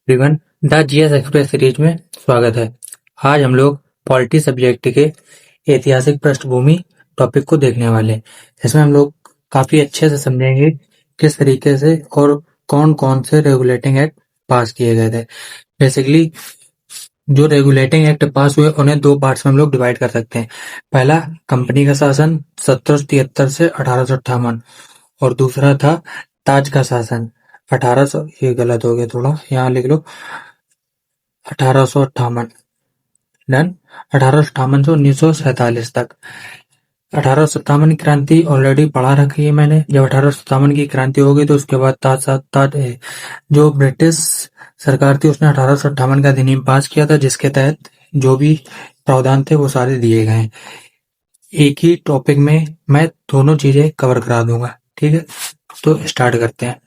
Everyone, the GS express series में स्वागत है। आज हम लोग पॉलिटी सब्जेक्ट के ऐतिहासिक पृष्ठभूमि टॉपिक को देखने वाले हैं। इसमें हम लोग काफी अच्छे से समझेंगे किस तरीके से और कौन कौन से रेगुलेटिंग एक्ट पास किए गए थे। बेसिकली जो रेगुलेटिंग एक्ट पास हुए उन्हें दो पार्ट्स में हम लोग डिवाइड कर सकते हैं। पहला कंपनी का शासन 1773 से 1858 और दूसरा था ताज का शासन 1800, ये गलत हो गया थोड़ा, यहाँ लिख लो 1858। डन। 1858 से 1947 तक। 1857 की क्रांति ऑलरेडी पढ़ा रखी है मैंने। जब 1857 की क्रांति हो गई तो उसके बाद जो ब्रिटिश सरकार थी उसने 1858 का अधिनियम पास किया था, जिसके तहत जो भी प्रावधान थे वो सारे दिए गए हैं। एक ही टॉपिक में मैं दोनों चीजें कवर करा दूंगा, ठीक है। तो स्टार्ट करते हैं।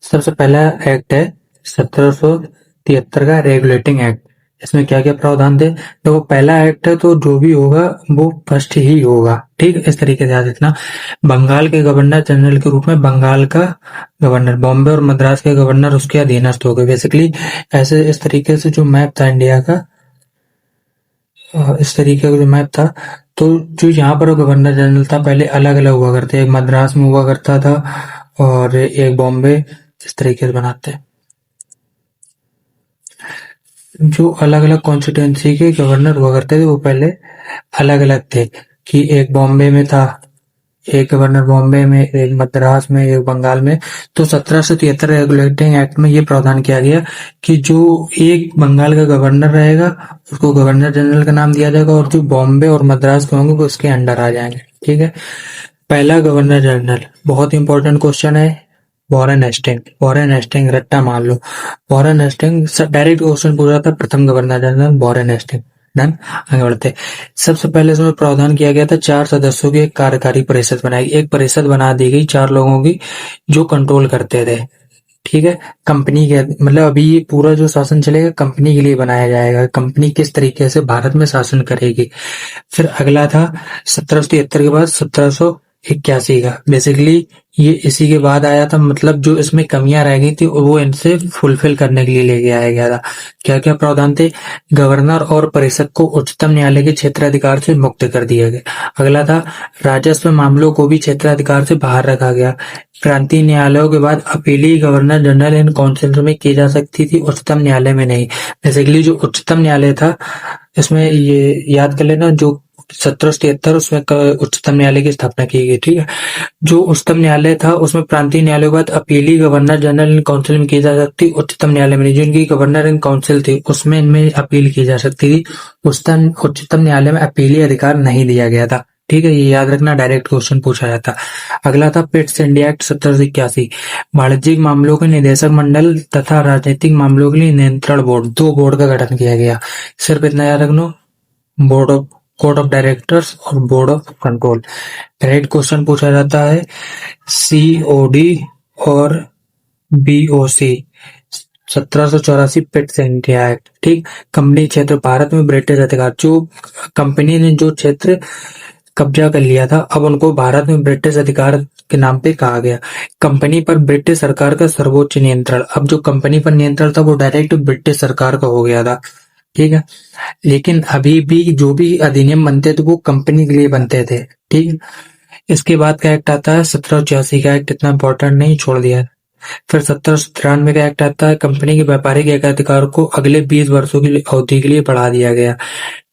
सबसे पहला एक्ट है 1773 का रेगुलेटिंग एक्ट। इसमें क्या क्या प्रावधान थे? तो वो पहला एक्ट है, तो जो भी होगा वो फर्स्ट ही होगा, ठीक। इस तरीके से याद रखना। बंगाल के गवर्नर जनरल के रूप में बंगाल का गवर्नर, बॉम्बे और मद्रास के गवर्नर उसके अधीनस्थ हो गए। बेसिकली ऐसे इस तरीके से जो मैप था इंडिया का, इस तरीके का जो मैप था, तो जो यहाँ पर गवर्नर जनरल था पहले अलग अलग हुआ करते, एक मद्रास में हुआ करता था और एक बॉम्बे, इस तरीके से बनाते हैं। जो अलग अलग कॉन्स्टिट्यूंसी के गवर्नर हुआ करते थे वो पहले अलग अलग थे, कि एक बॉम्बे में था, एक गवर्नर बॉम्बे में, एक मद्रास में, एक बंगाल में। तो 1773 रेगुलेटिंग एक्ट में ये प्रावधान किया गया कि जो एक बंगाल का गवर्नर रहेगा उसको गवर्नर जनरल का नाम दिया जाएगा, और जो बॉम्बे और मद्रास के होंगे वो उसके अंडर आ जाएंगे, ठीक है। पहला गवर्नर जनरल, बहुत इंपॉर्टेंट क्वेश्चन है, वॉरेन हेस्टिंग। वॉरेन हेस्टिंग रट्टा मान लो, वॉरेन हेस्टिंग डायरेक्ट क्वेश्चन पूछा था, प्रथम governor general Warren Hasting. Done. आगे बढ़ते। सबसे पहले इसमें प्रावधान किया गया था 4 सदस्यों की एक कार्यकारी परिषद बनाई, एक परिषद बना दी गई 4 लोगों की जो कंट्रोल करते थे, ठीक है। कंपनी के मतलब अभी ये पूरा जो शासन चलेगा कंपनी के लिए बनाया जाएगा, कंपनी किस तरीके से भारत में शासन करेगी। फिर अगला था 1773 के बाद 1781 का, बेसिकली ये इसी के बाद आया था। मतलब जो इसमें कमियां रह गई थी वो इनसे फुलफिल करने के लिए लेके आया गया था। क्या क्या प्रावधान थे? गवर्नर और परिषद को उच्चतम न्यायालय के क्षेत्राधिकार से मुक्त कर दिया गया। अगला था राजस्व मामलों को भी क्षेत्राधिकार से बाहर रखा गया। प्रांतीय न्यायालयों के बाद अपीली गवर्नर जनरल इन काउंसिल में की जा सकती थी, उच्चतम न्यायालय में नहीं। बेसिकली जो उच्चतम न्यायालय था, इसमें ये याद कर लेना, जो 1773 उसमें उच्चतम न्यायालय की स्थापना की गई, ठीक है। जो उच्चतम न्यायालय था उसमें प्रांतीय न्यायालय के बाद अपीली गवर्नर जनरल इन काउंसिल में की जा सकती, उच्चतम न्यायालय में नहीं। जो इनकी गवर्नर इन काउंसिल थी उसमें इनमें अपील की जा सकती थी, उच्चतम न्यायालय में अपीली अधिकार नहीं दिया गया था, ठीक है। ये याद रखना, डायरेक्ट क्वेश्चन पूछा जाता। अगला था पिट्स इंडिया एक्ट 1781। वाणिज्यिक मामलों के निदेशक मंडल तथा राजनीतिक मामलों के लिए नियंत्रण बोर्ड, 2 बोर्ड का गठन किया गया। सिर्फ इतना याद रखना, board of court of directors और board of control. Direct question पूछा जाता है सीओडी और बीओसी। 1784 पिट्स इंडिया एक्ट, ठीक। कंपनी क्षेत्र, भारत में ब्रिटिश अधिकार, जो कंपनी ने जो क्षेत्र कब्जा कर लिया था अब उनको भारत में ब्रिटिश अधिकार के नाम पे कहा गया। कंपनी पर ब्रिटिश सरकार का सर्वोच्च नियंत्रण, अब जो कंपनी पर नियंत्रण था वो डायरेक्ट ब्रिटिश सरकार का हो गया था, ठीक है। लेकिन अभी भी जो भी अधिनियम बनते थे वो कंपनी के लिए बनते थे, ठीक। इसके बाद का एक्ट आता है 1786 का एक्ट, इतना इंपॉर्टेंट नहीं, छोड़ दिया। फिर 1793 का एक्ट आता है, कंपनी के व्यापारिक एकाधिकार को अगले 20 वर्षों की अवधि के लिए बढ़ा दिया गया।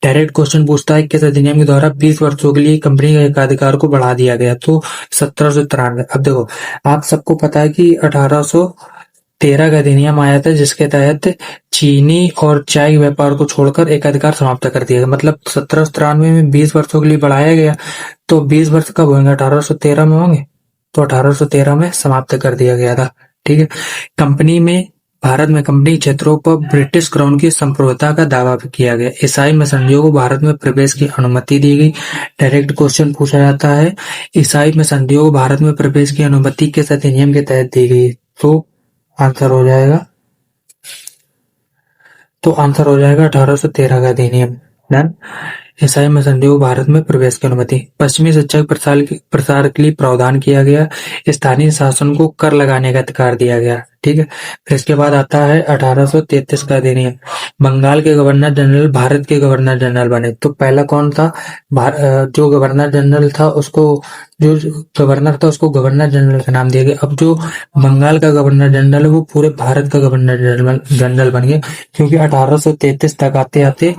डायरेक्ट क्वेश्चन पूछता है किस अधिनियम के द्वारा 20 वर्षों के लिए कंपनी के एकाधिकार को बढ़ा दिया गया, तो 1793। अब देखो, आप सबको पता है कि 1813 का अधिनियम आया था जिसके तहत चीनी और चाय के व्यापार को छोड़कर एकाधिकार समाप्त कर दिया गया। मतलब 1793 में 20 वर्षों के लिए बढ़ाया गया, तो 20 वर्ष कब होंगे? 1813 में होंगे, तो 1813 में समाप्त कर दिया गया था, ठीक है। कंपनी में, भारत में कंपनी क्षेत्रों पर ब्रिटिश क्राउन की संप्रभुता का दावा भी किया गया। ईसाई मिशनरियों को भारत में प्रवेश की अनुमति दी गई। डायरेक्ट क्वेश्चन पूछा जाता है, ईसाई मिशनरियों को भारत में प्रवेश की अनुमति किस अधिनियम के तहत दी गई? तो आंसर हो जाएगा 1813 का अधिनियम। डन। ईसाई मसंदियों को भारत में प्रवेश की अनुमति। पश्चिमी शिक्षा के प्रसार के लिए प्रावधान किया गया। स्थानीय शासन को कर लगाने का अधिकार दिया गया। ठीक है। फिर इसके बाद आता है 1833 का अधिनियम। बंगाल के गवर्नर जनरल भारत के गवर्नर जनरल बने। तो पहला कौन था? जो गवर्नर जनरल था उसको, जो गवर्नर था उसको गवर्नर जनरल का नाम दिया गया। अब जो बंगाल का गवर्नर जनरल है वो पूरे भारत का गवर्नर जनरल बन गया, क्योंकि 1833 तक आते आते।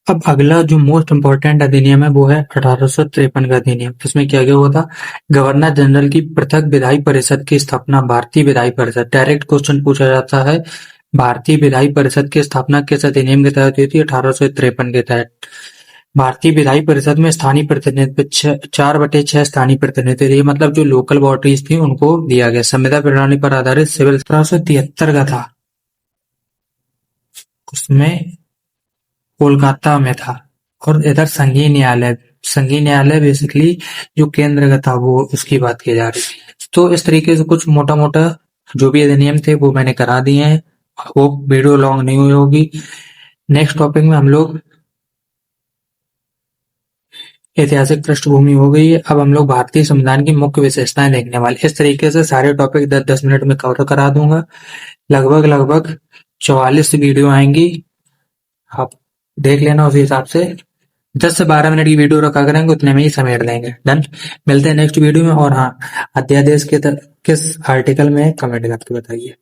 अब अगला जो मोस्ट इंपॉर्टेंट अधिनियम है वो है 1853 का अधिनियम। इसमें क्या क्या हुआ था? गवर्नर जनरल की पृथक विधायी परिषद की स्थापना। भारतीय विधायी परिषद, डायरेक्ट क्वेश्चन पूछा जाता है, भारतीय विधायी परिषद की स्थापना किस अधिनियम के तहत हुई थी? 1853 के तहत। भारतीय विधायी परिषद में स्थानीय प्रतिनिधित्व 4/6 स्थानीय प्रतिनिधित्व, ये मतलब जो लोकल बॉडीज थी उनको दिया गया। संविदा प्रणाली पर आधारित सिविल 1873 का था, उसमें कोलकाता में था। और इधर संघीय न्यायालय बेसिकली जो केंद्र का था वो उसकी बात की जा रही थी। तो इस तरीके से कुछ मोटा मोटा जो भी अधिनियम थे वो मैंने करा दिए हैं। वो वीडियो लॉन्ग नहीं हुई होगी। नेक्स्ट टॉपिक में हम लोग ऐतिहासिक पृष्ठभूमि हो गई है। अब हम लोग भारतीय संविधान की मुख्य विशेषताएं देखने वाले। इस तरीके से सारे टॉपिक 10-10 मिनट में कवर करा दूंगा। लगभग 44 वीडियो आएंगी, आप देख लेना। उसी हिसाब से 10 से 12 मिनट की वीडियो रखा करेंगे, उतने में ही समेट देंगे। डन। मिलते हैं नेक्स्ट वीडियो में। और हाँ, अध्यादेश के किस आर्टिकल में कमेंट करके बताइए।